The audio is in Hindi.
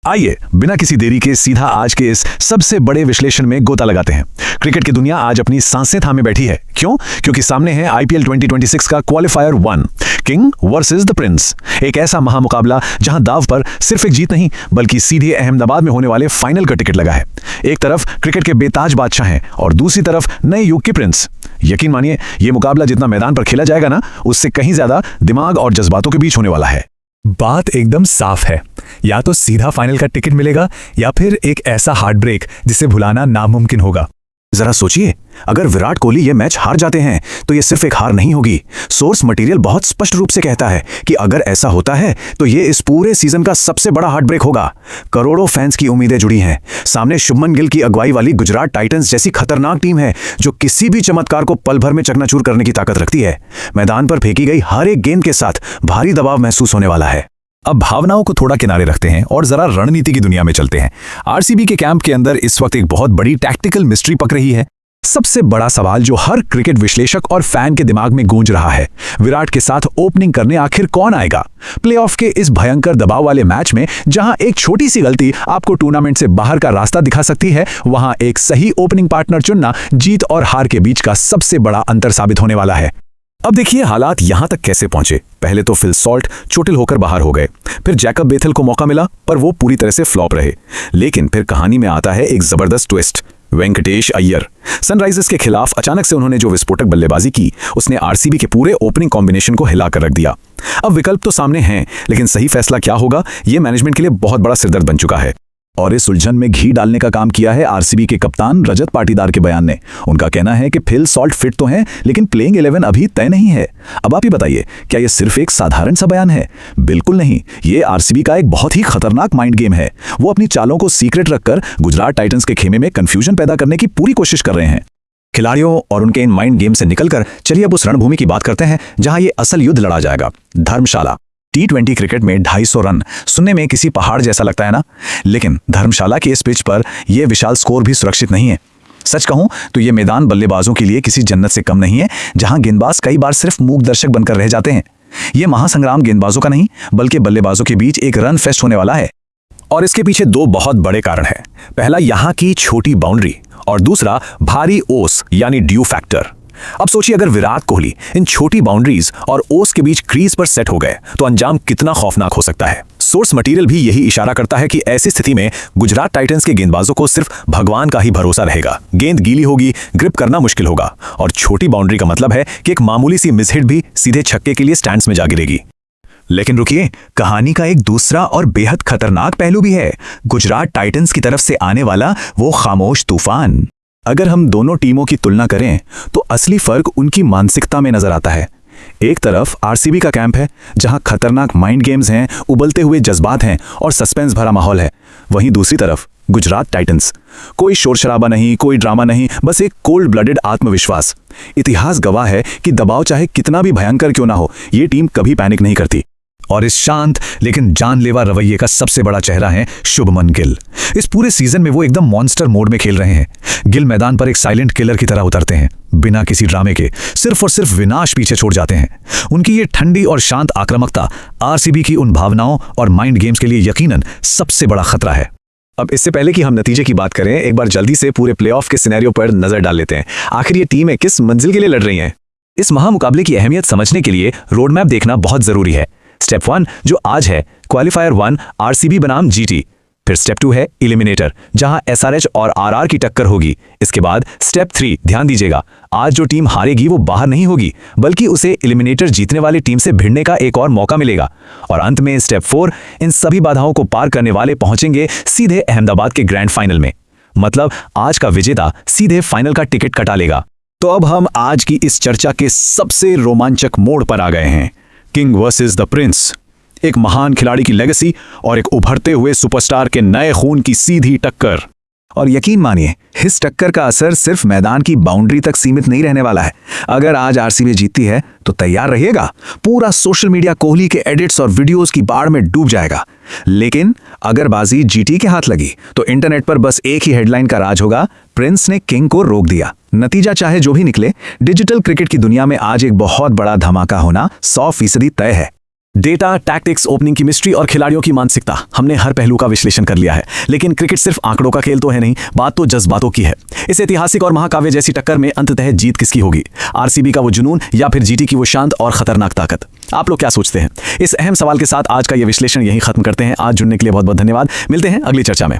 आइए बिना किसी देरी के सीधा आज के इस सबसे बड़े विश्लेषण में गोता लगाते हैं। क्रिकेट की दुनिया आज अपनी सांसें थामे बैठी है। क्यों? क्योंकि सामने है आईपीएल 2026 का qualifier 1, king versus the Prince. एक ऐसा महामुकाबला जहां दाव पर सिर्फ एक जीत नहीं बल्कि सीधे अहमदाबाद में होने वाले फाइनल का टिकट लगा है। एक तरफ क्रिकेट के बेताज बादशाह हैं और दूसरी तरफ नए युग के प्रिंस। यकीन मानिए, यह मुकाबला जितना मैदान पर खेला जाएगा ना, उससे कहीं ज्यादा दिमाग और जज्बातों के बीच होने वाला है। बात एकदम साफ है, या तो सीधा फाइनल का टिकट मिलेगा या फिर एक ऐसा हार्ट ब्रेक जिसे भुलाना नामुमकिन होगा। जरा सोचिए, अगर विराट कोहली ये मैच हार जाते हैं तो ये सिर्फ एक हार नहीं होगी। सोर्स मटेरियल बहुत स्पष्ट रूप से कहता है कि अगर ऐसा होता है तो ये इस पूरे सीजन का सबसे बड़ा हार्ट ब्रेक होगा। करोड़ों फैंस की उम्मीदें जुड़ी हैं। सामने शुभमन गिल की अगुवाई वाली गुजरात टाइटंस जैसी खतरनाक टीम है जो किसी भी चमत्कार को पल भर में चकनाचूर करने की ताकत रखती है। मैदान पर फेंकी गई हर एक गेंद के साथ भारी दबाव महसूस होने वाला है। अब भावनाओं को थोड़ा किनारे रखते हैं और जरा रणनीति की दुनिया में चलते हैं। आरसीबी के कैंप के अंदर इस वक्त एक बहुत बड़ी टैक्टिकल मिस्ट्री पक रही है। सबसे बड़ा सवाल जो हर क्रिकेट विश्लेषक और फैन के दिमाग में गूंज रहा है, विराट के साथ ओपनिंग करने आखिर कौन आएगा? प्लेऑफ के इस भयंकर दबाव वाले मैच में जहां एक छोटी सी गलती आपको टूर्नामेंट से बाहर का रास्ता दिखा सकती है, वहां एक सही ओपनिंग पार्टनर चुनना जीत और हार के बीच का सबसे बड़ा अंतर साबित होने वाला है। अब देखिए हालात यहां तक कैसे पहुंचे। पहले तो फिल सॉल्ट चोटिल होकर बाहर हो गए, फिर जैकब बेथेल को मौका मिला पर वो पूरी तरह से फ्लॉप रहे। लेकिन फिर कहानी में आता है एक जबरदस्त ट्विस्ट। वेंकटेश अय्यर, सनराइजर्स के खिलाफ अचानक से उन्होंने जो विस्फोटक बल्लेबाजी की, उसने आरसीबी के पूरे ओपनिंग कॉम्बिनेशन को हिलाकर रख दिया। अब विकल्प तो सामने हैं, लेकिन सही फैसला क्या होगा, यह मैनेजमेंट के लिए बहुत बड़ा सिरदर्द बन चुका है। और इस उलझन में घी डालने का काम किया है आरसीबी के कप्तान रजत पाटीदार के बयान ने। उनका कहना है कि फिल सॉल्ट फिट तो हैं, लेकिन प्लेइंग 11 अभी तय नहीं है। अब आप ही बताइए, क्या यह सिर्फ एक साधारण सा बयान है? बिल्कुल नहीं, ये आरसीबी का एक बहुत ही खतरनाक माइंड गेम है। वो अपनी चालों को सीक्रेट रखकर गुजरात टाइटंस के खेमे में कंफ्यूजन पैदा करने की पूरी कोशिश कर रहे हैं। खिलाड़ियों और उनके इन माइंड गेम से निकलकर चलिए अब उस रणभूमि की बात करते हैं जहां ये असल युद्ध लड़ा जाएगा, धर्मशाला। T20 क्रिकेट में 250 रन सुनने में किसी पहाड़ जैसा लगता है ना, लेकिन धर्मशाला के इस पिच पर यह विशाल स्कोर भी सुरक्षित नहीं है। सच कहूं तो यह मैदान बल्लेबाजों के लिए किसी जन्नत से कम नहीं है, जहां गेंदबाज कई बार सिर्फ मूक दर्शक बनकर रह जाते हैं। यह महासंग्राम गेंदबाजों का नहीं बल्कि बल्लेबाजों के बीच एक रन फेस्ट होने वाला है। और इसके पीछे दो बहुत बड़े कारण हैं। पहला यहाँ की छोटी बाउंड्री और दूसरा भारी ओस यानी ड्यू फैक्टर। अब सोचिए, अगर विराट कोहली इन छोटी बाउंड्रीज और ओस के बीच क्रीज पर सेट हो गए तो अंजाम कितना खौफनाक हो सकता है। सोर्स मटेरियल भी यही इशारा करता है कि ऐसी स्थिति में गुजरात टाइटंस के गेंदबाजों को सिर्फ भगवान का ही भरोसा रहेगा। गेंद गीली होगी, ग्रिप करना मुश्किल होगा, और छोटी बाउंड्री का मतलब है कि एक मामूली सी मिसहिट भी सीधे छक्के के लिए स्टैंड्स में जा गिरेगी। लेकिन रुकिए, कहानी का एक दूसरा और बेहद खतरनाक पहलू भी है। गुजरात टाइटंस की तरफ से आने वाला वो खामोश तूफान। अगर हम दोनों टीमों की तुलना करें तो असली फर्क उनकी मानसिकता में नजर आता है। एक तरफ आरसीबी का कैंप है जहां खतरनाक माइंड गेम्स हैं, उबलते हुए जज्बात हैं और सस्पेंस भरा माहौल है। वहीं दूसरी तरफ गुजरात टाइटंस, कोई शोर शराबा नहीं, कोई ड्रामा नहीं, बस एक कोल्ड ब्लडेड आत्मविश्वास। इतिहास गवाह है कि दबाव चाहे कितना भी भयंकर क्यों ना हो, ये टीम कभी पैनिक नहीं करती। और इस शांत लेकिन जानलेवा रवैये का सबसे बड़ा चेहरा है शुभमन गिल। इस पूरे सीजन में वो एकदम मॉन्स्टर मोड में खेल रहे हैं। गिल मैदान पर एक साइलेंट किलर की तरह उतरते हैं, बिना किसी ड्रामे के सिर्फ और सिर्फ विनाश पीछे छोड़ जाते हैं। उनकी ये ठंडी और शांत आक्रामकता आरसीबी की उन भावनाओं और माइंड गेम्स के लिए यकीनन सबसे बड़ा खतरा है। अब इससे पहले कि हम नतीजे की बात करें, एक बार जल्दी से पूरे प्लेऑफ के सिनेरियो पर नजर डाल लेते हैं। आखिर ये टीमें किस मंजिल के लिए लड़ रही हैं? इस महामुकाबले की अहमियत समझने के लिए रोड मैप देखना बहुत जरूरी है। स्टेप 1 जो आज है, क्वालिफायर 1 आरसीबी बनाम जीटी। फिर स्टेप 2 है एलिमिनेटर, जहां एसआरएच और आरआर की टक्कर होगी। इसके बाद स्टेप 3, ध्यान दीजिएगा, आज जो टीम हारेगी वो बाहर नहीं होगी बल्कि उसे एलिमिनेटर जीतने वाली टीम से भिड़ने का एक और मौका मिलेगा। और अंत में स्टेप 4, इन सभी बाधाओं को पार करने वाले पहुंचेंगे सीधे अहमदाबाद के ग्रैंड फाइनल में। मतलब आज का विजेता सीधे फाइनल का टिकट कटा लेगा। तो अब हम आज की इस चर्चा के सबसे रोमांचक मोड़ पर आ गए हैं, किंग वर्सेस द प्रिंस। एक महान खिलाड़ी की लेगेसी और एक उभरते हुए सुपरस्टार के नए खून की सीधी टक्कर। और यकीन मानिए, इस टक्कर का असर सिर्फ मैदान की बाउंड्री तक सीमित नहीं रहने वाला है। अगर आज आरसीबी जीतती है तो तैयार रहिएगा, पूरा सोशल मीडिया कोहली के एडिट्स और वीडियोस की बाढ़ में डूब जाएगा। लेकिन अगर बाजी जीटी के हाथ लगी तो इंटरनेट पर बस एक ही हेडलाइन का राज होगा, प्रिंस ने किंग को रोक दिया। नतीजा चाहे जो भी निकले, डिजिटल क्रिकेट की दुनिया में आज एक बहुत बड़ा धमाका होना 100% तय है। डेटा, टैक्टिक्स, ओपनिंग की मिस्ट्री और खिलाड़ियों की मानसिकता, हमने हर पहलू का विश्लेषण कर लिया है। लेकिन क्रिकेट सिर्फ आंकड़ों का खेल तो है नहीं, बात तो जज्बातों की है। इस ऐतिहासिक और महाकाव्य जैसी टक्कर में अंततः जीत किसकी होगी? आरसीबी का वो जुनून या फिर जीटी की वो शांत और खतरनाक ताकत? आप लोग क्या सोचते हैं? इस अहम सवाल के साथ आज का ये विश्लेषण यहीं खत्म करते हैं। आज जुड़ने के लिए बहुत बहुत धन्यवाद। मिलते हैं अगली चर्चा में।